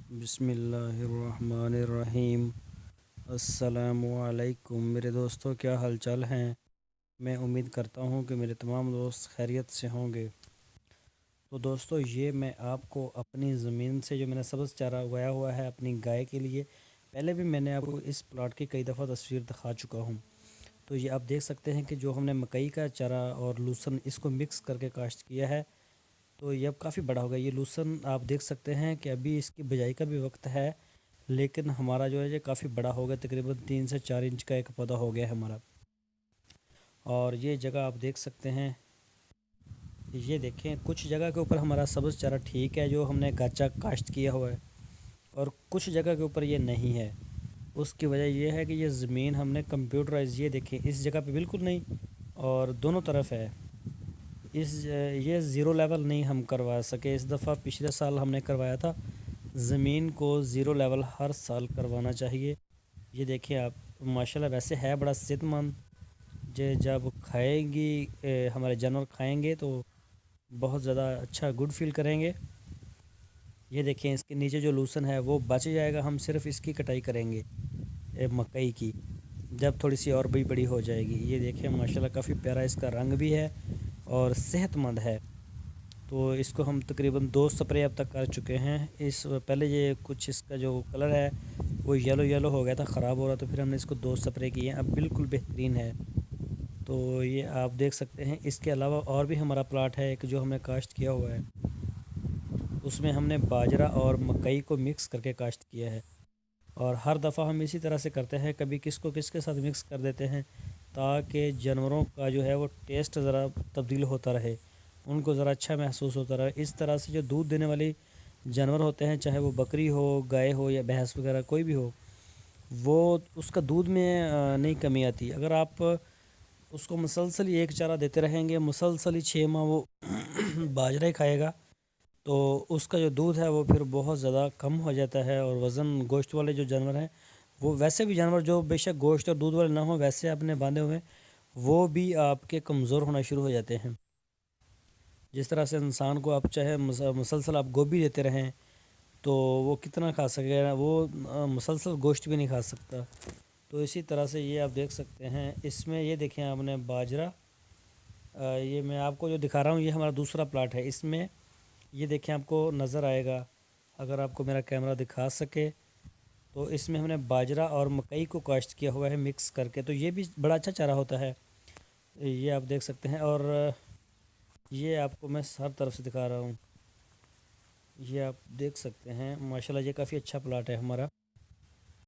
बिस्मिल्लाहिर्रहमानिर्रहीम। अस्सलामुअलैकुम मेरे दोस्तों, क्या हाल चाल हैं। मैं उम्मीद करता हूँ कि मेरे तमाम दोस्त खैरियत से होंगे। तो दोस्तों, ये मैं आपको अपनी ज़मीन से जो मैंने सब्ज़ चारा उगाया हुआ है अपनी गाय के लिए, पहले भी मैंने आपको इस प्लाट की कई दफ़ा तस्वीर दिखा चुका हूँ। तो ये आप देख सकते हैं कि जो हमने मकई का चारा और लूसन इसको मिक्स करके काश्त किया है, तो ये अब काफ़ी बड़ा हो गया। ये लूसन आप देख सकते हैं कि अभी इसकी बिजाई का भी वक्त है, लेकिन हमारा जो है ये काफ़ी बड़ा हो गया, तकरीबन 3 से 4 इंच का एक पौधा हो गया है हमारा। और ये जगह आप देख सकते हैं, ये देखें कुछ जगह के ऊपर हमारा सब्ज़ चारा ठीक है जो हमने गाचा काश्त किया हुआ है, और कुछ जगह के ऊपर ये नहीं है। उसकी वजह यह है कि ये ज़मीन हमने कंप्यूटराइज, ये देखें इस जगह पे बिल्कुल नहीं, और दोनों तरफ है। ये ज़ीरो लेवल नहीं हम करवा सके इस दफ़ा। पिछले साल हमने करवाया था। ज़मीन को ज़ीरो लेवल हर साल करवाना चाहिए। ये देखिए आप, माशाल्लाह वैसे है बड़ा सेहतमंद। जब खाएंगी हमारे जानवर खाएंगे तो बहुत ज़्यादा अच्छा गुड फील करेंगे। ये देखें इसके नीचे जो लूसन है वो बच जाएगा, हम सिर्फ इसकी कटाई करेंगे मकई की, जब थोड़ी सी और भी बड़ी हो जाएगी। ये देखें माशाल्लाह काफ़ी प्यारा इसका रंग भी है और सेहतमंद है। तो इसको हम तकरीबन 2 स्प्रे अब तक कर चुके हैं। इस पहले ये कुछ इसका जो कलर है वो येलो येलो हो गया था, ख़राब हो रहा, तो फिर हमने इसको 2 स्प्रे किए हैं, अब बिल्कुल बेहतरीन है। तो ये आप देख सकते हैं। इसके अलावा और भी हमारा प्लाट है एक जो हमने काश्त किया हुआ है, उसमें हमने बाजरा और मकई को मिक्स करके काश्त किया है। और हर दफ़ा हम इसी तरह से करते हैं, कभी किसको किसके साथ मिक्स कर देते हैं ताकि जानवरों का जो है वो टेस्ट ज़रा तब्दील होता रहे, उनको ज़रा अच्छा महसूस होता रहे। इस तरह से जो दूध देने वाली जानवर होते हैं, चाहे वो बकरी हो, गाय हो या भैंस वगैरह कोई भी हो, वो उसका दूध में नहीं कमी आती। अगर आप उसको मुसलसल ही एक चारा देते रहेंगे, मुसलसल ही 6 माह वो बाजरा ही खाएगा, तो उसका जो दूध है वो फिर बहुत ज़्यादा कम हो जाता है। और वज़न गोश्त वाले जो जानवर हैं, वो वैसे भी जानवर जो बेशक गोश्त और दूध वाले ना हो, वैसे अपने बांधे हुए, वो भी आपके कमज़ोर होना शुरू हो जाते हैं। जिस तरह से इंसान को आप चाहे मुसलसल आप गोभी देते रहें तो वो कितना खा सकेगा, वो मुसलसल गोश्त भी नहीं खा सकता। तो इसी तरह से ये आप देख सकते हैं। इसमें ये देखें आपने बाजरा, ये मैं आपको जो दिखा रहा हूँ ये हमारा दूसरा प्लाट है। इसमें ये देखें आपको नज़र आएगा, अगर आपको मेरा कैमरा दिखा सके, तो इसमें हमने बाजरा और मकई को काश्त किया हुआ है मिक्स करके। तो ये भी बड़ा अच्छा चारा होता है, ये आप देख सकते हैं। और ये आपको मैं हर तरफ से दिखा रहा हूँ, ये आप देख सकते हैं। माशाल्लाह ये काफ़ी अच्छा प्लाट है हमारा।